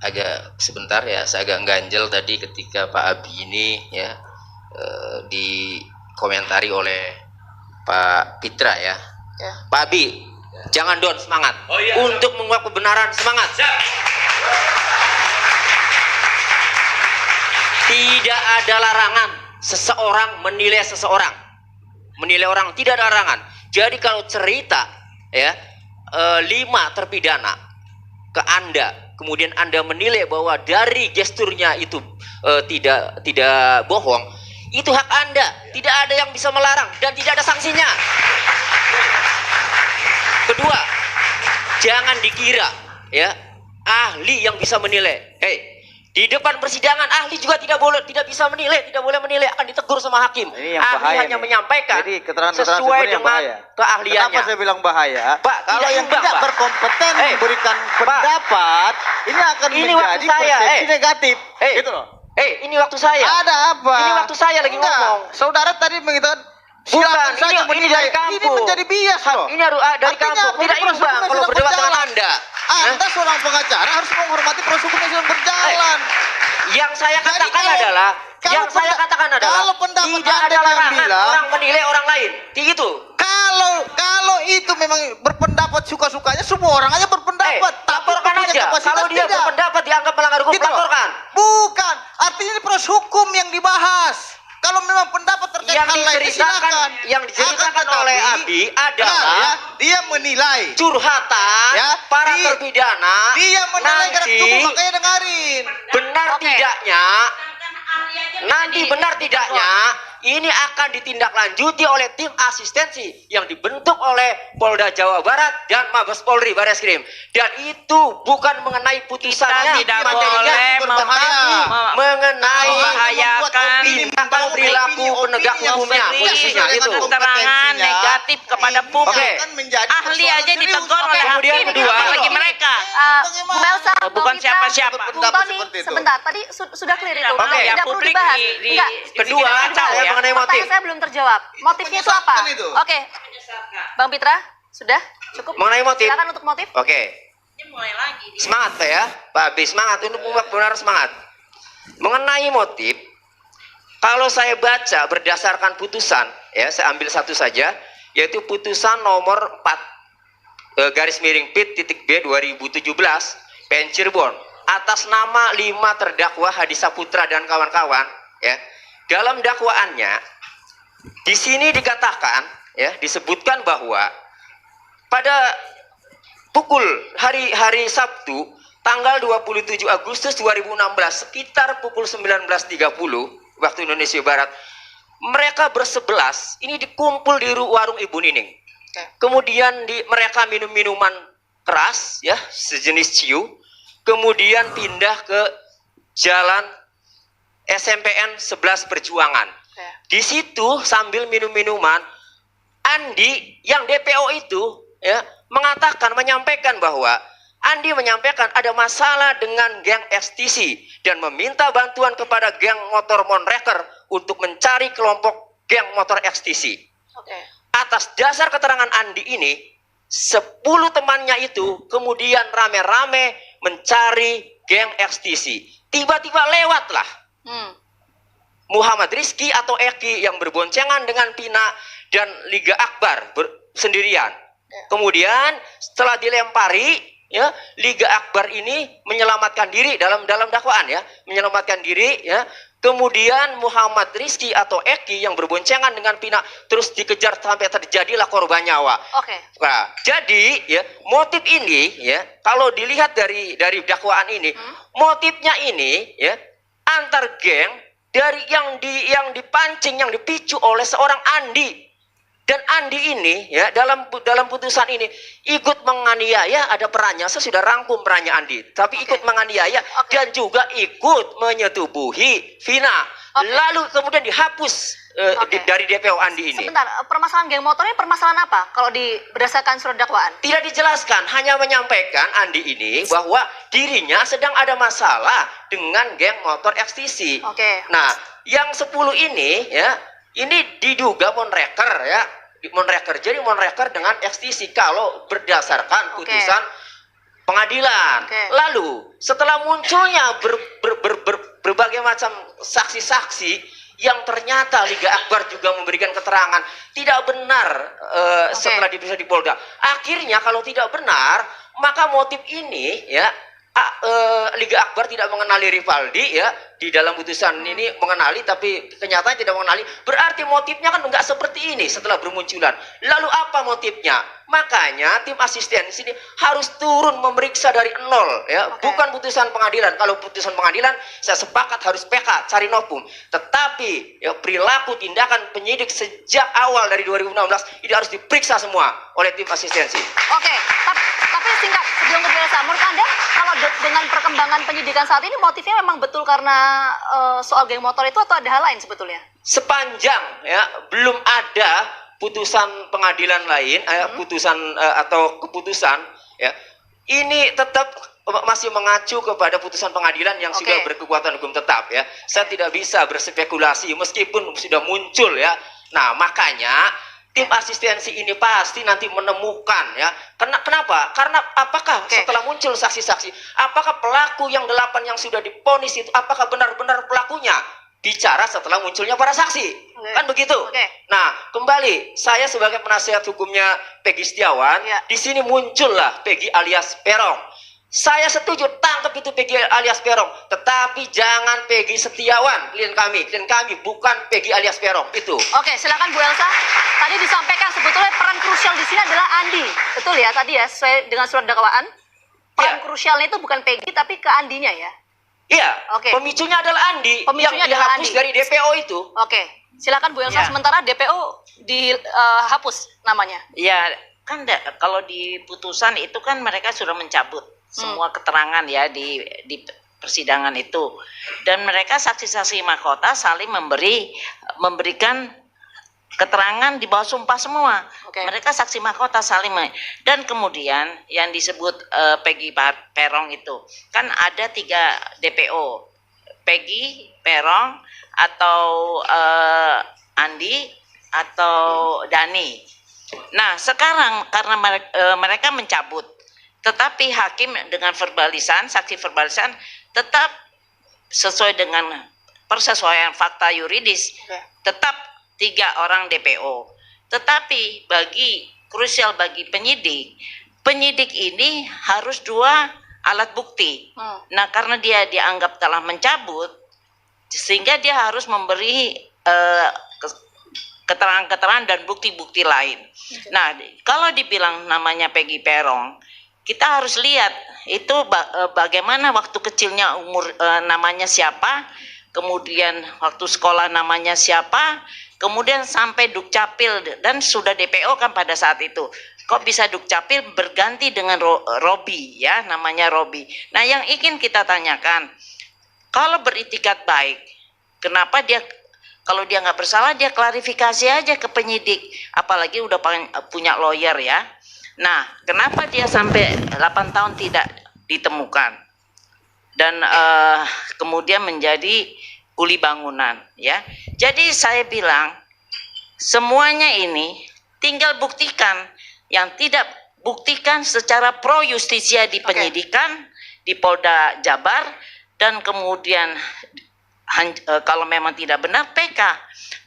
agak sebentar ya, saya agak ganjel tadi ketika Pak Abi ini ya dikomentari oleh Pak Pitra ya. Pak Abi, jangan down, semangat. Untuk menguak kebenaran, semangat. Tidak ada larangan seseorang menilai seseorang, menilai orang, tidak ada larangan. Jadi kalau cerita ya 5 terpidana ke Anda, kemudian Anda menilai bahwa dari gesturnya itu tidak bohong, itu hak Anda, tidak ada yang bisa melarang dan tidak ada sanksinya. Kedua, jangan dikira ya ahli yang bisa menilai. Di depan persidangan ahli juga tidak bisa menilai, tidak boleh menilai, akan ditegur sama hakim. Ahli hanya menyampaikan sesuai dengan keahliannya. Kenapa saya bilang bahaya? Pak, kalau yang tidak berkompeten memberikan pendapat, ini akan menjadi persepsi negatif. Gitu loh. Ini waktu saya. Ada apa? Ini waktu saya lagi ngomong. Saudara tadi mengatakan bukan, ini dari kampung. Ini menjadi bias loh. Ini dari kampung. Tidak imbang kalau berdebat dengan Anda. Anda seorang pengacara harus menghormati proses hukum yang sedang berjalan. Yang saya katakan adalah kalau pendapat tidak ada larangan orang menilai orang lain. Gitu. Kalau itu memang berpendapat suka-sukanya, semua orang aja berpendapat. Laporkan aja. Kalau dia berpendapat dianggap melanggar hukum, laporkan. Bukan. Artinya ini proses hukum yang dibahas. Kalau memang pendapat terkait hal lain, silakan. Yang diceritakan oleh Abi adalah dia menilai curhatan para terpidana. Dia menilai gerak tubuh, makanya dengarin. Benar tidaknya ini akan ditindaklanjuti oleh tim asistensi yang dibentuk oleh Polda Jawa Barat dan Mabes Polri Bareskrim. Dan itu bukan mengenai putusannya, tidak boleh mengenai membahayakan tindakan perilaku penegak hukumnya, posisinya itu. Keterangan negatif kepada publik. Ahli aja ditegur oleh hakim, apalagi mereka. Bu Melsa, bukan siapa-siapa. Bung Tony, sebentar. Tadi sudah clear itu. Tidak perlu publik dibahas. Kedua, mengenai motif. Pertanyaan saya belum terjawab. Motifnya itu apa? Oke. Bang Pitra, sudah cukup. Mengenai motif. Silakan untuk motif. Oke. Semangat ya, Pak Abi, semangat untuk benar semangat. Mengenai motif, kalau saya baca berdasarkan putusan, ya saya ambil satu saja, yaitu putusan nomor 4 garis miring PIT.B 2017 PN Cirebon atas nama 5 terdakwa Hadi Saputra dan kawan-kawan, ya. Dalam dakwaannya di sini dikatakan, ya, disebutkan bahwa pada pukul hari Sabtu tanggal 27 Agustus 2016 sekitar pukul 19.30 waktu Indonesia Barat, mereka bersebelas ini dikumpul di warung Ibu Nining. Kemudian mereka minum minuman keras, ya, sejenis ciu. Kemudian pindah ke jalan SMPN 11 Perjuangan. Di situ sambil minum minuman, Andi yang DPO itu ya menyampaikan bahwa Andi menyampaikan ada masalah dengan geng XTC dan meminta bantuan kepada geng motor Monreker untuk mencari kelompok geng motor XTC. Atas dasar keterangan Andi ini, 10 temannya itu kemudian rame-rame mencari geng XTC. Tiba-tiba lewatlah Muhammad Rizky atau Eki yang berboncengan dengan Pina dan Liga Akbar sendirian. Kemudian setelah dilempari, ya, Liga Akbar ini menyelamatkan diri dalam dakwaan, ya, menyelamatkan diri, ya. Kemudian Muhammad Rizky atau Eki yang berboncengan dengan Pina terus dikejar sampai terjadilah korban nyawa. Nah, jadi ya motif ini, ya, kalau dilihat dari dakwaan ini, motifnya ini, ya, antar geng dari yang dipancing, yang dipicu oleh seorang Andi. Dan Andi ini, ya, dalam putusan ini ikut menganiaya, ada perannya. Saya sudah rangkum perannya Andi, tapi ikut menganiaya dan juga ikut menyetubuhi Vina. Lalu kemudian dihapus dari DPO Andi ini. Sebentar, permasalahan geng motor ini permasalahan apa? Kalau berdasarkan surat dakwaan? Tidak dijelaskan, hanya menyampaikan Andi ini bahwa dirinya sedang ada masalah dengan geng motor XTC. Nah, yang 10 ini, ya, ini diduga Monreker, ya. Monreker, jadi Monreker dengan XTC kalau berdasarkan putusan pengadilan. Lalu setelah munculnya berbagai macam saksi-saksi yang ternyata Liga Akbar juga memberikan keterangan tidak benar setelah diperiksa di Polda. Akhirnya kalau tidak benar, maka motif ini ya Liga Akbar tidak mengenali Rivaldi ya di dalam putusan ini mengenali, tapi kenyataan tidak mengenali. Berarti motifnya kan enggak seperti ini setelah bermunculan. Lalu apa motifnya? Makanya tim asistensi ini harus turun memeriksa dari nol ya, bukan putusan pengadilan. Kalau putusan pengadilan saya sepakat harus PK cari novum. Tetapi ya perilaku tindakan penyidik sejak awal dari 2016 ini harus diperiksa semua oleh tim asistensi. Oke, tapi singkat sebelum ke Bielsa, menurut Anda kalau dengan perkembangan penyidikan saat ini motifnya memang betul karena soal geng motor itu atau ada hal lain sebetulnya? Sepanjang ya belum ada putusan pengadilan lain, putusan atau keputusan ya, ini tetap masih mengacu kepada putusan pengadilan yang sudah berkekuatan hukum tetap ya. Saya tidak bisa berspekulasi meskipun sudah muncul ya. Nah makanya tim asistensi ini pasti nanti menemukan ya. Kenapa? Karena apakah setelah muncul saksi-saksi, apakah pelaku yang 8 yang sudah divonis itu apakah benar-benar pelakunya? Bicara setelah munculnya para saksi. Kan begitu. Nah, kembali saya sebagai penasihat hukumnya Peggy Setiawan, di sini muncullah Peggy alias Peron. Saya setuju tangkap itu Peggy alias Peron, tetapi jangan Peggy Setiawan, klien kami bukan Peggy alias Peron itu. Oke, silakan Bu Elsa. Tadi disampaikan sebetulnya peran krusial di sini adalah Andi. Betul ya tadi ya, sesuai dengan surat dakwaan. Peran krusialnya itu bukan Peggy tapi ke Andinya ya. Iya, pemicunya adalah Andi yang dihapus dari DPO itu. Silakan Bu Elsa, sementara DPO dihapus namanya. Ya, kan kalau di putusan itu kan mereka sudah mencabut semua keterangan ya di persidangan itu. Dan mereka saksi-saksi mahkota saling memberikan keterangan di bawah sumpah semua. Mereka saksi mahkota saling dan kemudian yang disebut Peggy Peron itu kan ada 3 DPO, Peggy, Peron atau Andi atau Dani. Nah sekarang karena mereka mencabut, tetapi hakim dengan saksi verbalisan tetap sesuai dengan persesuaian fakta yuridis tetap 3 orang DPO. Tetapi krusial bagi penyidik ini harus 2 alat bukti. Nah karena dia dianggap telah mencabut, sehingga dia harus memberi keterangan-keterangan dan bukti-bukti lain. Nah kalau dibilang namanya Peggy Peron, kita harus lihat itu bagaimana waktu kecilnya namanya siapa, kemudian waktu sekolah namanya siapa, kemudian sampai Dukcapil dan sudah DPO kan pada saat itu. Kok bisa Dukcapil berganti dengan Robi ya, namanya Robi. Nah yang ingin kita tanyakan, kalau beritikat baik, kenapa dia kalau dia nggak bersalah dia klarifikasi aja ke penyidik, apalagi udah punya lawyer ya. Nah kenapa dia sampai 8 tahun tidak ditemukan dan kemudian menjadi kuli bangunan ya. Jadi saya bilang semuanya ini tinggal buktikan, yang tidak buktikan secara pro justisia di penyidikan di Polda Jabar, dan kemudian kalau memang tidak benar PK,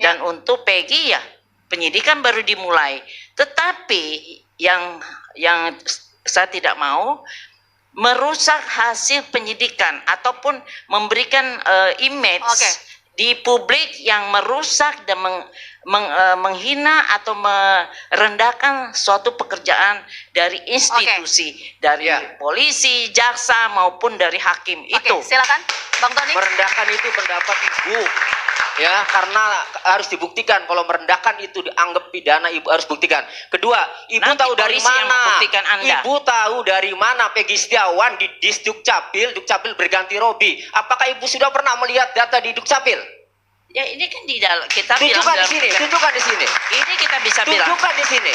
dan untuk Peggy ya penyidikan baru dimulai. Tetapi yang saya tidak mau merusak hasil penyidikan ataupun memberikan image di publik yang merusak dan menghina atau merendahkan suatu pekerjaan dari institusi, dari polisi, jaksa maupun dari hakim. Itu silakan Bang Tony. Merendahkan itu pendapat Ibu ya, karena harus dibuktikan. Kalau merendahkan itu dianggap pidana, Ibu harus buktikan. Kedua, Ibu nanti tahu dari mana? Anda. Ibu tahu dari mana Peggy Setiawan di Dukcapil berganti Robi? Apakah Ibu sudah pernah melihat data di Dukcapil? Ya ini kan di dalam kita tunjukkan di sini, tunjukkan di sini. Ini kita bisa bilang. Tunjukkan di sini.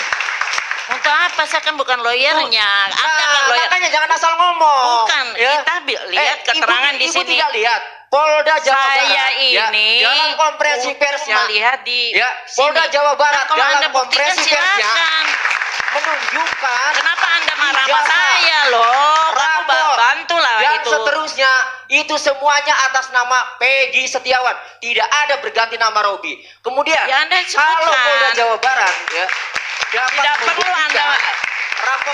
Untuk apa? Saya kan bukan lawyernya. Anda kan lawyer. Makanya jangan asal ngomong. Bukan. Ya? Kita lihat keterangan di sini. Ibu tidak lihat. Polda Jawa Barat. Saya ini dalam konferensi persnya melihat di Polda Jawa Barat kalau dalam Anda konferensi persnya menunjukkan Kenapa Anda marah sama ijazah, saya loh? Kamu rapor, bantulah dan itu. seterusnya. Itu semuanya atas nama Peggy Setiawan. Tidak ada berganti nama Robi. Kemudian, Ya, Anda sebutkan. kalau Polda Jawa Barat ya, dapat Tidak perlu membuktikan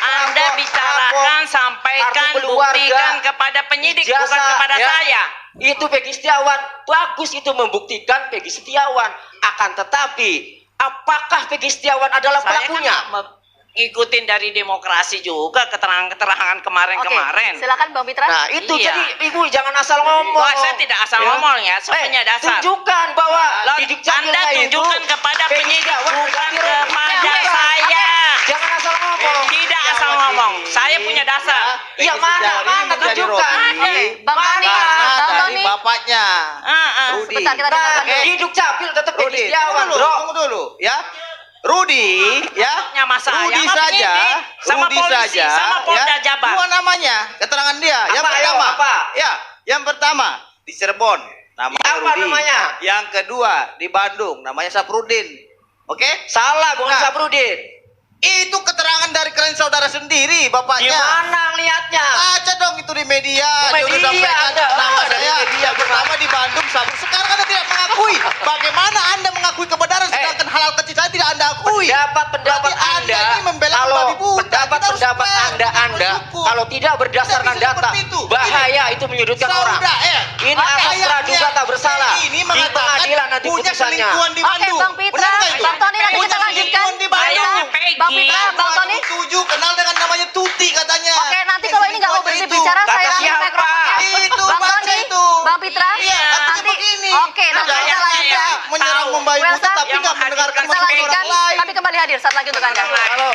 Anda bicarakan, sampaikan, kartu keluarga, buktikan kepada penyidik, bukan ijazah, kepada ya. saya. Itu Peggy Setiawan. Bagus itu membuktikan Peggy Setiawan. Akan tetapi, apakah Peggy Setiawan adalah Saya pelakunya? kan ngikutin dari demokrasi juga keterangan-keterangan kemarin-kemarin. Silakan Bang Pitra. Nah, itu Iya. jadi Ibu jangan asal ngomong. Wah, saya tidak asal ngomong ya, saya punya dasar. Tunjukkan bahwa Loh, di Dukcapilnya Anda itu tunjukkan kepada Peggy penyidik, Setiawan bukan ganti Robi. kepada Tunjukkan. saya. Jangan asal ngomong. Tidak asal ngomong, saya punya dasar. Iya, mana tunjukkan. Bang Tony, Bang dari Tony. bapaknya. Rudi. Sebentar kita Nah, dengarkan. di Dukcapil tetap Peggy Rudi, Setiawan, bro. tunggu dulu, ya. Rudi, ya. Nya Mas saya Rudi sama saja, penyidik, sama Rudi polisi, saja, sama Polda ya. Jabar. Dua namanya, keterangan dia. Yang Apa, ayo, pertama, apa? ya, yang pertama di Cirebon, namanya Apa Rudi. namanya? Yang kedua di Bandung, namanya Saprudin. Oke? Salah, bukan Nah. Saprudin. Itu keterangan dari kalian saudara sendiri, bapaknya. Gimana lihatnya? Baca dong itu di media. Di Dia udah media, sampaikan Anda. nama Dari saya. media, Yang pertama di Bandung, sekarang Anda tidak mengakui. Bagaimana Anda mengakui kebenaran sedangkan hal kecil saya tidak Anda akui? Pendapat Berarti Anda, ini membela kalau babi buta. Kita harus pendapat fair, Anda, kita harus bersyukur. kalau tidak berdasarkan Tidak bisa data, seperti itu. bahaya itu menyudutkan orang. Ini asas praduga tak bersalah. Ini Di mengatakan pengadilan nanti punya putusannya. selingkuhan di Oke, Bandung. Bang Pitra, Benar nggak itu? Bang Tony, nanti Punya kita lanjutkan. selingkuhan di Bandung. Ayahnya Peggy. Bang Pitra, Bang Tony. Setuju, kenal dengan namanya Tuti katanya. Oke, nanti kalau ini nggak mau berhenti bicara, Kata saya ambil siapa? mikrofonnya. Itu, Bang baca Tony, itu. Bang Pitra, Iya, artinya nanti. begini. Oke, nanti Ada kita yang lanjutkan. menyerang membabi buta Welsa, tapi yang nggak mendengarkan menghadirkan Kita masukan lanjutkan. orang lain. Kami kembali hadir saat lagi untuk Anda. Kalau